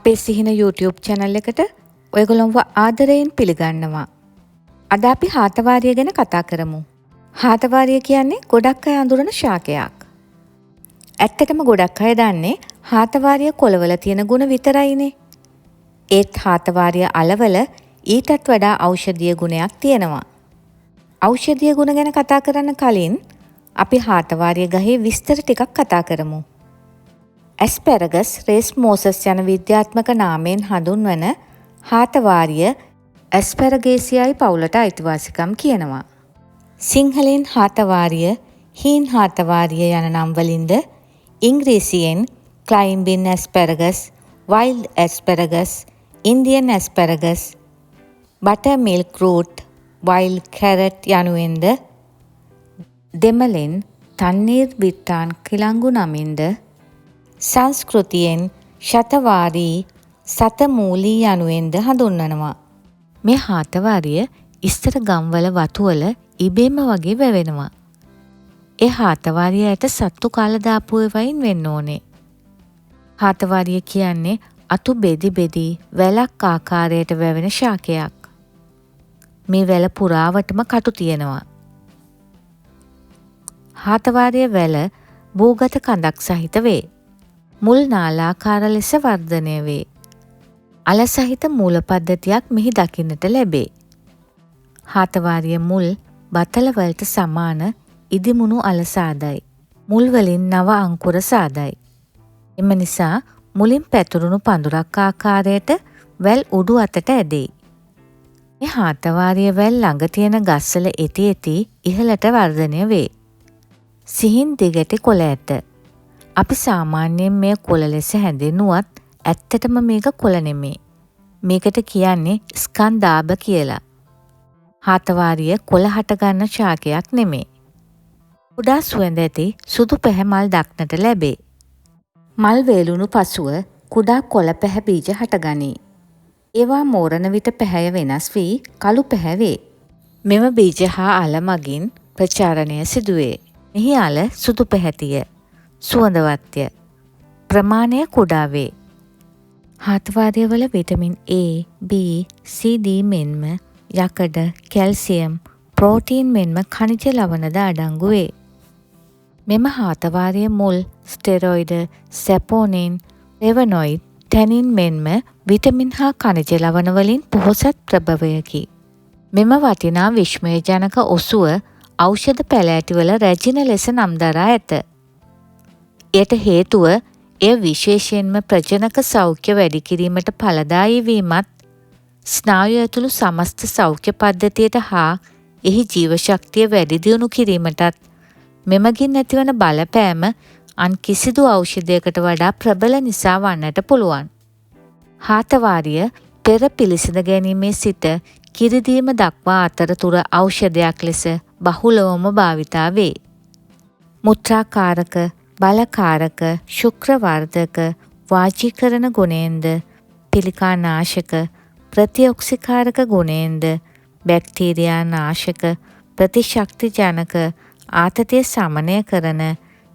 අපේ සිහින YouTube channel එකට ඔයගොල්ලන්ව ආදරයෙන් පිළිගන්නවා. අද අපි හාතවාරිය ගැන කතා කරමු. හාතවාරිය කියන්නේ ගොඩක් අය අඳුරන ශාකයක්. ඇත්තටම ගොඩක් අය දන්නේ හාතවාරිය කොළවල තියෙන ගුණ විතරයිනේ. ඒත් හාතවාරිය අලවල ඊටත් වඩා ඖෂධීය ගුණයක් තියෙනවා. ඖෂධීය ගුණ ගැන කතා කරන්න කලින් අපි හාතවාරිය ගහේ විස්තර ටිකක් කතා කරමු. ඇස්පැරගස් රේස්මෝසස් යන විද්‍යාත්මක නාමයෙන් හඳුන්වන හාතවාරිය ඇස්පැරගේසියයි පවුලට අයිතිවාසිකම් කියනවා. සිංහලෙන් හාතවාරිය, හීන් හාතවාරිය යන නම් වලින්ද ඉංග්‍රීසියෙන් climbing asparagus, wild asparagus, Indian asparagus, butter milk root, wild carrot යනුවෙන්ද දෙමළෙන් තන්නීර් බිට්ටාන් කිලංගු නමින්ද සංස්කෘතියෙන් ශතවාරී, සතමූලී යනුවෙන්ද හඳුන්වනවා. මේ හාතවාරිය ඉස්තර ගම්වල වතුවල ඉබේම වගේ වැවෙනවා. ඒ හාතවාරියට සත්තු කාලා දාපු ඒවායින් වෙන්න ඕනේ. හාතවාරිය කියන්නේ අතු බෙදි බෙදි වැලක් ආකාරයට වැවෙන ශාකයක්. මේ වැල පුරාවටම කටු තියෙනවා. හාතවාරිය වැල භූගත කඳක් සහිත වේ. මුල් නාලාකාර ලෙස වර්ධනය වේ. අල සහිත මූල පද්ධතියක් මෙහි දකින්නට ලැබේ. හාතවාරිය මුල් බතල වලට සමාන ඉදිමුණු අල සාදයි. මුල් වලින් නව අංකුර සාදයි. එම නිසා මුලින් පැතුරුණු පඳුරක් ආකාරයට වැල් උඩු අතට ඇදෙයි. මේ හාතවාරිය වැල් ළඟ තියෙන ගස්වල එති එති ඉහළට වර්ධනය වේ. සිහින් දිගටි කොළ ඇත. අපි සාමාන්‍යයෙන් මේ කොළ ලෙස හැඳින්නුවත් ඇත්තටම මේක කොළ නෙමේ. මේකට කියන්නේ ස්කන්ධාභ කියලා. හාතවාරිය කොළ හටගන්න ශාකයක් නෙමේ. කුඩා සුවඳ ඇති සුදු පැහැ මල් දක්නට ලැබේ. මල් වේලුණු පසුව කුඩා කොළ පැහැ බීජ හටගනී. ඒවා මෝරන විට පැහැය වෙනස් වී කළු පැහැ වේ. මෙම බීජ හා අල මගින් ප්‍රචාරණය සිදුවේ. මෙහි අල සුදු පැහැතිය, සුවඳවත්ය, ප්‍රමාණය කුඩා වේ. හාතවාරිය වල vitamin A, B, C, D මෙන්ම යකඩ, කැල්සියම්, ප්‍රෝටීන් මෙන්ම ඛනිජ ලවණද අඩංගු වේ. මෙම හාතවාරිය මුල් ස්ටෙරොයිඩ, සැපෝනින්, ෆ්ලේවනොයිඩ්, ටැනින් මෙන්ම විටමින් හා ඛනිජ ලවණ වලින් පොහොසත් ප්‍රභවයකි. මෙම වටිනා විශ්මයජනක ඔසුව ඖෂධ පැලෑටිවල රැජින ලෙස නම් දරා ඇත. එයට හේතුව එය විශේෂයෙන්ම ප්‍රජනක සෞඛ්‍ය වැඩි කිරීමට ඵලදායී වීමත්, ස්නායු ඇතුළු සමස්ත සෞඛ්‍ය පද්ධතියට හා එහි ජීවශක්තිය වැඩි දියුණු කිරීමටත් මෙමගින් ඇතිවන බලපෑම අන් කිසිදු ඖෂධයකට වඩා ප්‍රබල නිසා වන්නට පුළුවන්. හාතවාරිය පෙර පිළිසිඳ ගැනීමේ සිට කිරිදීම දක්වා අතරතුර ඖෂධයක් ලෙස බහුලවම භාවිතා වේ. මුත්‍රාකාරක, බලකාරක, ශුක්‍රවර්ධක, වාජීකරණ ගුණයෙන්ද, පිළිකා නාශක, ප්‍රතිඔක්සිකාරක ගුණයෙන්ද, බැක්ටීරියා නාශක, ප්‍රතිශක්ති ජනක, ආතතිය සමනය කරන,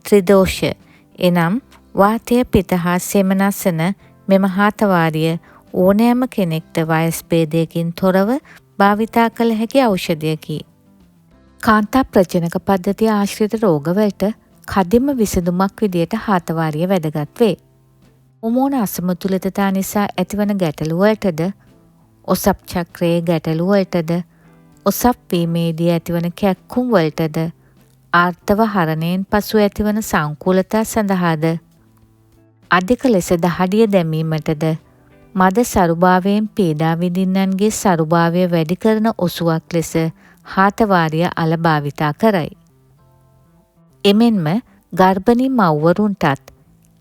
ත්‍රිදෝෂ එනම් වාතය, පිත හා සෙමනසන මෙම හාතවාරිය ඕනෑම කෙනෙක්ට වයස් භේදයකින් තොරව භාවිතා කළ හැකි ඖෂධයකි. කාන්තා ප්‍රජනක පද්ධතිය ආශ්‍රිත රෝගවලට කදිම විසඳුමක් විදියට හාතවාරිය වැදගත් වේ. හෝමෝන අසමතුලිතතා නිසා ඇතිවන ගැටලු වලටද, ඔසප් චක්‍රයේ ගැටලු වලටද, ඔසප් වීමේදී ඇතිවන කැක්කුම් වලටද, ආර්තව හරණයෙන් පසු ඇතිවන සංකූලතා සඳහාද, අධික ලෙස දහඩිය දැමීමටද, මද සරුභාවයෙන් පීඩා විඳින්නන්ගේ සරුභාවය වැඩි කරන ඔසුවක් ලෙස හාතවාරිය අල භාවිතා කරයි. එමෙන්ම ගර්භණී මව්වරුන්ටත්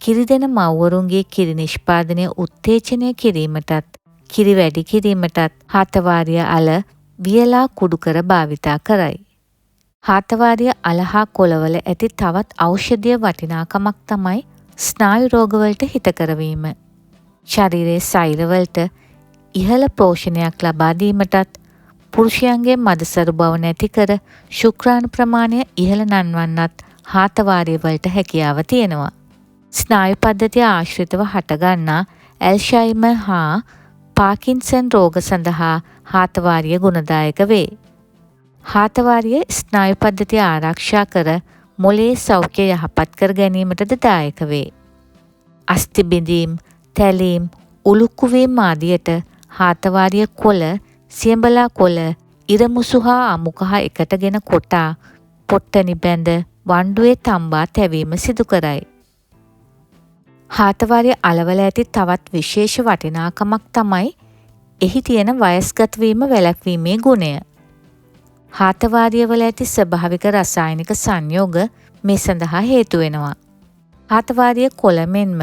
කිරිදෙන මව්වරුන්ගේ කිරි නිෂ්පාදනය උත්තේජනය කිරීමටත් කිරි වැඩි කිරීමටත් හාතවාරිය අල වියලා කුඩු කර භාවිතා කරයි. හාතවාරිය අල හා කොළවල ඇති තවත් ඖෂධීය වටිනාකමක් තමයි ස්නායු රෝගවලට හිතකර වීම. ශරීරයේ සෛරවලට ඉහළ පෝෂණයක් ලබා දීමටත්, පුරුෂයන්ගේ මදසරු බව නැති කර ශුක්‍රාණු ප්‍රමාණය ඉහළ නන්වන්නත් හාතවාරිය වලට හැකියාව තියෙනවා. ස්නායු පද්ධතිය ආශ්‍රිතව හටගන්නා ඇල්ෂයිමර් හා පාකින්සන් රෝග සඳහා හාතවාරිය ගුණදායක වේ. හාතවාරිය ස්නායු පද්ධතිය ආරක්ෂා කර මොළයේ සෞඛ්‍ය යහපත් කර ගැනීමටද දායක වේ. අස්ථි බිඳීම්, තැලීම්, උළුක්කුවීම් ආදියට හාතවාරිය කොළ, සියඹලා කොළ, ඉරමුසු හා අමු කහ එකටගෙන කොටා පොට්ටනි බැඳ වණ්ඩුවේ තම්බා තැවීම සිදු කරයි. හාතවාරිය අලවල ඇති තවත් විශේෂ වටිනාකමක් තමයි එහි තියෙන වයස්ගත වීම වැළැක්වීමේ ගුණය. හාතවාරිය වල ඇති ස්වභාවික රසායනික සංයෝග මේ සඳහා හේතු වෙනවා. හාතවාරිය කොළ මෙන්ම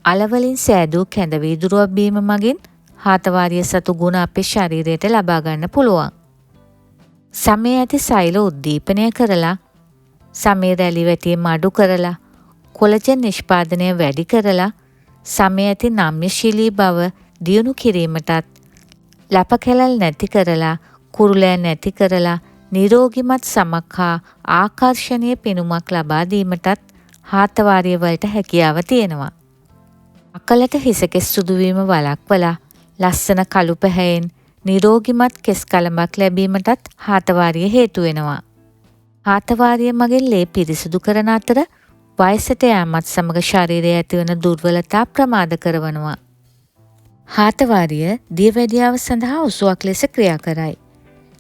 අලවලින් සෑදූ කැඳ වීදුරුවක් බීම මගින් හාතවාරිය සතු ගුණ අපේ ශරීරයට ලබා ගන්න පුළුවන්. සමේ ඇති සෛල උද්දීපනය කරලා, සමේ රැලි වැටීම අඩු කරලා, කොලජන් නිෂ්පාදනය වැඩි කරලා, සමේ ඇති නම්‍යශීලී බව දියුණු කිරීමටත්, ලප කැලල් නැති කරලා, කුරුලෑ නැති කරලා, නිරෝගිමත් සමක් හා ආකර්ශනීය පෙනුමක් ලබා දීමටත් හාතවාරිය වලට හැකියාව තියෙනවා. අකලට හිසකෙස් සුදුවීම වළක්වලා ලස්සන කළු පැහැයෙන් නිරෝගිමත් කෙස් කලඹක් ලැබීමටත් හාතවාරිය හේතු වෙනවා. හාතවාරිය මගින් ලේ පිරිසිදු කරන අතර වයසට යෑමත් සමග ශරීරයේ ඇතිවන දුර්වලතා ප්‍රමාද කරවනවා. හාතවාරිය දියවැඩියාව සඳහා උසුවක් ලෙස ක්‍රියා කරයි.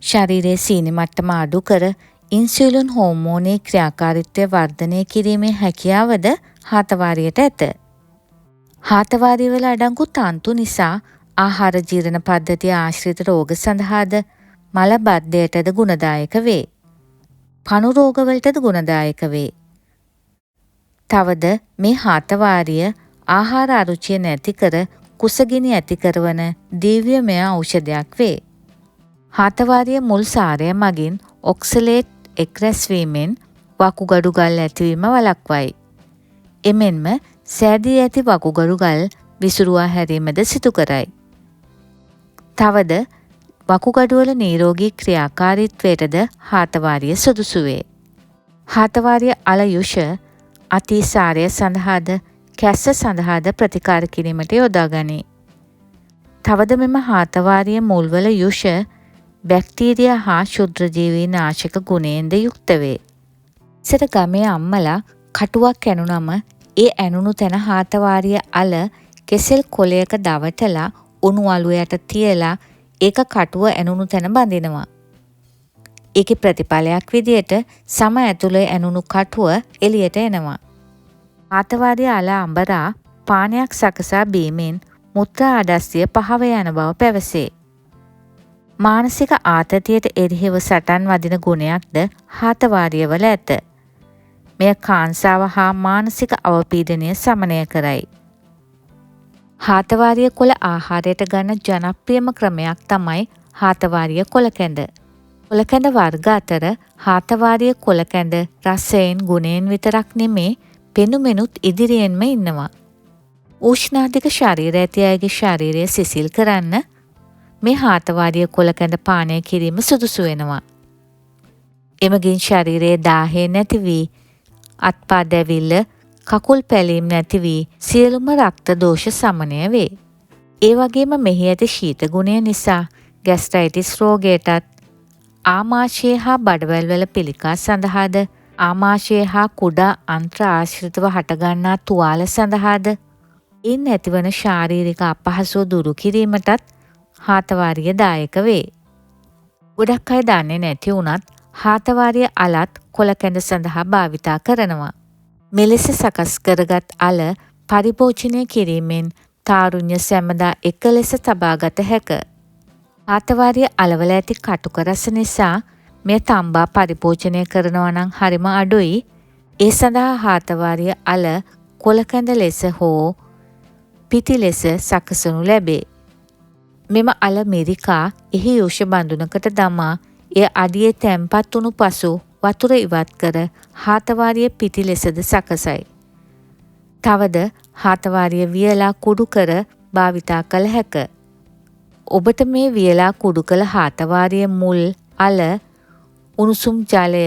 ශරීරයේ සීනි මට්ටම අඩු කර ඉන්සියුලින් හෝමෝනයේ ක්‍රියාකාරීත්වය වර්ධනය කිරීමේ හැකියාවද හාතවාරියට ඇත. හාතවාරිය වල අඩංගු තන්තු නිසා ආහාර ජීර්ණ පද්ධතිය ආශ්‍රිත රෝග සඳහාද මල බද්ධයටද ගුණදායක වේ. පණු රෝගවලටද ගුණදායක වේ. තවද මේ හාතවාරිය ආහාර අරුචිය නැති කර කුසගිනි ඇති කරවන දිව්‍යමය ඖෂධයක් වේ. හාතවාරිය මුල් සාරය මගින් ඔක්සලේට් එක්රැස් වීමෙන් වකුගඩු ගල් ඇතිවීම වළක්වයි. එමෙන්ම සෑදී ඇති වකුගඩු ගල් විසුරුවා හැරීමද සිදු කරයි. තවද වකුගඩුවල නිරෝගී ක්‍රියාකාරීත්වයටද හාතවාරිය සුදුසු වේ. හාතවාරිය අල යුෂ අතිසාරය සඳහාද කැස්ස සඳහාද ප්‍රතිකාර කිරීමට යොදා ගනී. තවද මෙම හාතවාරිය මුල්වල යුෂ බැක්ටීරියා හා ශුද්‍රජීවී නාශක ගුණයෙන්ද යුක්ත වේ. ඉස්සර ගමේ අම්මලා කටුවක් ඇනුනම ඒ ඇනුණු තැන හාතවාරිය අල කෙසෙල් කොලයක දවටලා උණු අලු යට තියලා ඒක කටුව ඇනුණු තැන බඳිනවා. ඒකේ ප්‍රතිඵලයක් විදියට සම ඇතුලේ ඇනුණු කටුව එළියට එනවා. හාතවාරිය අල අඹරා පානයක් සකසා බීමෙන් මුත්‍රා අඩස්සිය පහව යන බව පැවසේ. මානසික ආතතියට එරෙහිව සටන් වදින ගුණයක්ද හාතවාරිය වල ඇත. මෙය කාංසාව හා මානසික අවපීඩනය සමනය කරයි. හාතවාරිය කොළ ආහාරයට ගන්න ජනප්‍රියම ක්‍රමයක් තමයි හාතවාරිය කොළකැඳ. කොළකැඳ වර්ග අතර හාතවාරිය කොළකැඳ රසයෙන් ගුණයෙන් විතරක් නෙමේ පෙනුමෙනුත් ඉදිරියෙන්ම ඉන්නවා. උෂ්ණාධික ශරීර ඇති අයගේ ශරීරය සිසිල් කරන්න මේ හාතවාරිය කොළකැඳ පානය කිරීම සුදුසු වෙනවා. එමගින් ශරීරයේ දාහය නැති වී අත්පා දැවිල්ල, කකුල් පැලීම් නැති වී සියලුම රක්ත දෝෂ සමනය වේ. ඒ වගේම මෙහි ඇති ශීත ගුණය නිසා ગેස්ට්‍රයිටිස් රෝගයටත්, ආමාශය හා බඩවැල් වල පිළිකා සඳහාද, ආමාශය හා කුඩා අන්ත්‍ර ආශ්‍රිතව හටගන්නා තුවාල සඳහාද, ඉන් ඇතිවන ශාරීරික අපහසුව දුරු කිරීමටත් හාතවාරිය දායක වේ. ගොඩක් අය දන්නේ නැති වුණත් හාතවාරිය අලත් කොළකැඳ සඳහා භාවිතා කරනවා. මෙලෙස සකස් කරගත් අල පරිභෝජනය කිරීමෙන් තාරුණ්‍ය සැමදා එක ලෙස තබාගත හැක. හාතවාරිය අලවල ඇති කටුක රස නිසා මෙය තම්බා පරිභෝජනය කරනවා නම් හරිම අඩුයි. ඒ සඳහා හාතවාරිය අල කොළකැඳ ලෙස හෝ පිටි ලෙස සකසනු ලැබේ. මෙම අල මිරිකා එහි යුෂ බඳුනකට දමා එය අඩියේ තැන්පත් වුණු පසු වතුර ඉවත් කර හාතවාරිය පිටි ලෙසද සකසයි. තවද හාතවාරිය වියලා කුඩු කර භාවිතා කළ හැක. ඔබට මේ වියලා කුඩු කළ හාතවාරිය මුල් අල උණුසුම් ජලය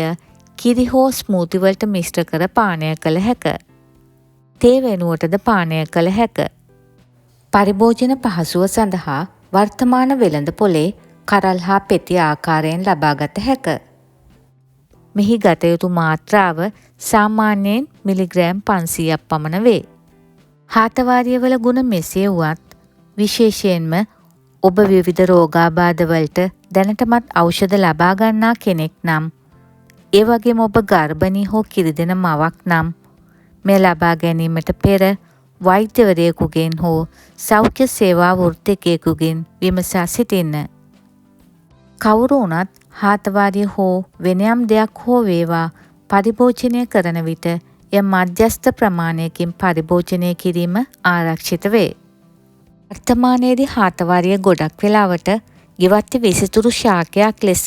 කිරි හෝ ස්මූති වලට මිශ්‍ර කර පානය කළ හැක. තේ වෙනුවටද පානය කළ හැක. පරිභෝජන පහසුව සඳහා වර්තමාන වෙළඳ පොලේ කරල් හා පෙති ආකාරයෙන් ලබාගත හැක. මෙහි ගත යුතු මාත්‍රාව සාමාන්‍යයෙන් මිලිග්‍රෑම් 500ක් පමණ වේ. හාතවාරියවල ගුණ මෙසේ වුවත් විශේෂයෙන්ම ඔබ විවිධ රෝගාබාධවලට දැනටමත් ඖෂධ ලබා ගන්නා කෙනෙක් නම්, ඒ වගේම ඔබ ගර්භණී හෝ කිරිදෙන මවක් නම් මෙය ලබා ගැනීමට පෙර වෛද්‍යවරයෙකුගෙන් හෝ සෞඛ්‍ය සේවා වෘත්තිකයෙකුගෙන් විමසා සිටින්න. කවුරු වුණත් හාතවාරිය හෝ වෙන යම් දෙයක් හෝ වේවා පරිභෝජනය කරන විට එය මධ්‍යස්ථ ප්‍රමාණයකින් පරිභෝජනය කිරීම ආරක්ෂිත වේ. වර්තමානයේදී හාතවාරිය ගොඩක් වෙලාවට ගෙවත්ති විසිතුරු ශාකයක් ලෙස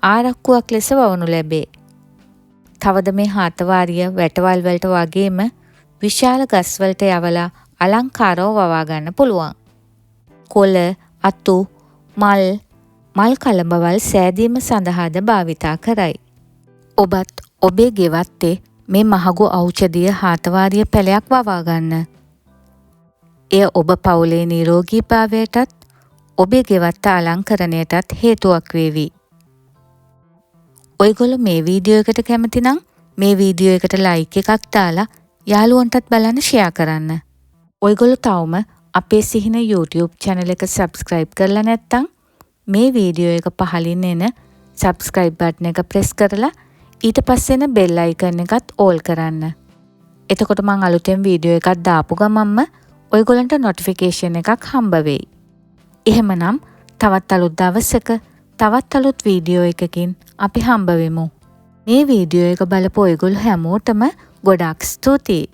ආරක්කුවක් ලෙස වවනු ලැබේ. තවද මේ හාතවාරිය වැටවල් වලට වගේම විශාල ගස්වලට යවලා අලංකාරව වවා ගන්න පුළුවන්. කොළ, අතු, මල් කළඹවල් සෑදීම සඳහාද භාවිතා කරයි. ඔබත් ඔබේ ගෙවත්තේ මේ මහඟු ඖෂධීය හාතවාරිය පැලයක් වවා ගන්න. එය ඔබ පවුලේ නිරෝගීභාවයටත් ඔබේ ගෙවත්ත අලංකරණයටත් හේතුවක් වේවි. ඔයගොල්ලෝ මේ වීඩියෝ එකට කැමති නම් මේ වීඩියෝ එකට ලයික් එකක් දාලා යාළුවන්ටත් බලන්න ෂෙයා කරන්න. ඔයගොල්ලෝ තවම අපේ සිහින YouTube channel එක subscribe කරලා නැත්නම් මේ වීඩියෝ එක පහලින් එන subscribe button එක press කරලා ඊට පස්සේ එන bell icon එකත් all කරන්න. එතකොට මම අලුතෙන් වීඩියෝ එකක් දාපු ගමන්ම ඔයගොල්ලන්ට notification එකක් හම්බ වෙයි. එහෙමනම් තවත් අලුත් දවසක තවත් අලුත් වීඩියෝ එකකින් අපි හම්බ වෙමු. මේ වීඩියෝ එක බලපු ඔයගොල්ලෝ හැමෝටම ගොඩාක් ස්තුතියි.